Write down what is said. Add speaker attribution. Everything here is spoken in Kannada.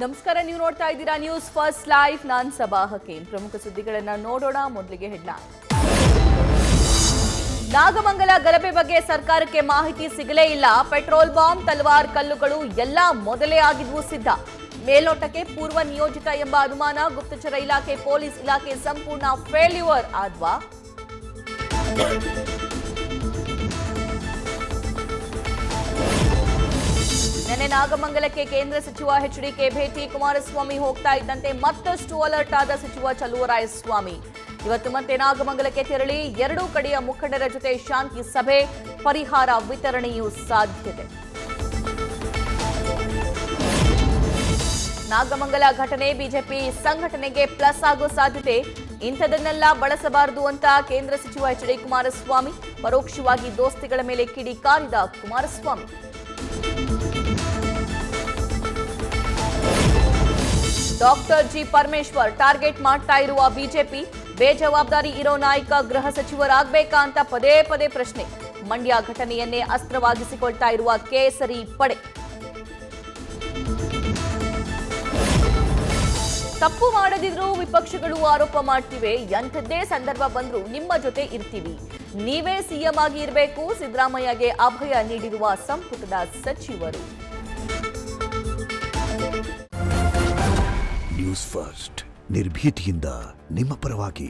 Speaker 1: ನಮಸ್ಕಾರ, ನೀವು ನೋಡ್ತಾ ಇದ್ದೀರಾ ನ್ಯೂಸ್ ಫಸ್ಟ್ ಲೈವ್. ನಾನು ಸಬಾ ಹಕೀಂ. ಪ್ರಮುಖ ಸುದ್ದಿಗಳನ್ನು ನೋಡೋಣ. ಮೊದಲಿಗೆ ಹೆಡ್ಲೈನ್. ನಾಗಮಂಗಲ ಗಲಭೆ ಬಗ್ಗೆ ಸರ್ಕಾರಕ್ಕೆ ಮಾಹಿತಿ ಸಿಗಲೇ ಇಲ್ಲ. ಪೆಟ್ರೋಲ್ ಬಾಂಬ್, ತಲವಾರ್ ಕಲ್ಲುಗಳು ಎಲ್ಲ ಮೊದಲೇ ಆಗಿದ್ವು ಸಿದ್ಧ. ಮೇಲ್ನೋಟಕ್ಕೆ ಪೂರ್ವ ನಿಯೋಜಿತ ಎಂಬ ಅನುಮಾನ. ಗುಪ್ತಚರ ಇಲಾಖೆ, ಪೊಲೀಸ್ ಇಲಾಖೆ ಸಂಪೂರ್ಣ ಫೇಲ್ಯೂರ್ ಆದ್ವಾ? ನಿನ್ನೆ ನಾಗಮಂಗಲಕ್ಕೆ ಕೇಂದ್ರ ಸಚಿವ ಎಚ್.ಡಿ.ಕೆ ಭೇಟಿ. ಕುಮಾರಸ್ವಾಮಿ ಹೋಗ್ತಾ ಇದ್ದಂತೆ ಮತ್ತಷ್ಟು ಅಲರ್ಟ್ ಆದ ಸಚಿವ ಚಲುವರಾಯಸ್ವಾಮಿ. ಇವತ್ತು ಮತ್ತೆ ನಾಗಮಂಗಲಕ್ಕೆ ತೆರಳಿ ಎರಡೂ ಕಡೆಯ ಮುಖಂಡರ ಜೊತೆ ಶಾಂತಿ ಸಭೆ, ಪರಿಹಾರ ವಿತರಣೆಯೂ ಸಾಧ್ಯತೆ. ನಾಗಮಂಗಲ ಘಟನೆ ಬಿಜೆಪಿ ಸಂಘಟನೆಗೆ ಪ್ಲಸ್ ಆಗೋ ಸಾಧ್ಯತೆ. ಇಂಥದನ್ನೆಲ್ಲ ಬಳಸಬಾರದು ಅಂತ ಕೇಂದ್ರ ಸಚಿವ ಎಚ್.ಡಿ. ಕುಮಾರಸ್ವಾಮಿ. ಪರೋಕ್ಷವಾಗಿ ದೋಸ್ತಿಗಳ ಮೇಲೆ ಕಿಡಿಕಾರಿದ Kumaraswamy. Doctor G Parameshwar target ಮಾಡ್ತಾ ಇರುವ ಬಿಜೆಪಿ. ಬೇಜವಾಬ್ದಾರಿ ಇರೋ ನಾಯಕ ಗೃಹ ಸಚಿವರಾಗಬೇಕಾ ಅಂತ ಪದೇ ಪದೇ ಪ್ರಶ್ನೆ. ಮಂಡ್ಯ ಘಟನೆಯನ್ನೇ ಅಸ್ತ್ರವಾಗಿಸಿಕೊಳ್ತಾ ಇರುವ ಕೇಸರಿ ಪಡೆ. ತಪ್ಪು ಮಾಡದಿದ್ರೂ ವಿಪಕ್ಷಗಳು ಆರೋಪ ಮಾಡ್ತಿವೆ. ಎಂಥದ್ದೇ ಸಂದರ್ಭ ಬಂದ್ರೂ ನಿಮ್ಮ ಜೊತೆ ಇರ್ತೀವಿ, ನೀವೇ ಸಿಎಂ ಆಗಿ ಇರಬೇಕು. ಸಿದ್ದರಾಮಯ್ಯಗೆ ಅಭಯ ನೀಡಿರುವ ಸಂಪುಟದ ಸಚಿವರು.
Speaker 2: ನ್ಯೂಸ್ ಫಸ್ಟ್, ನಿರ್ಭೀತಿಯಿಂದ ನಿಮ್ಮ ಪರವಾಗಿ.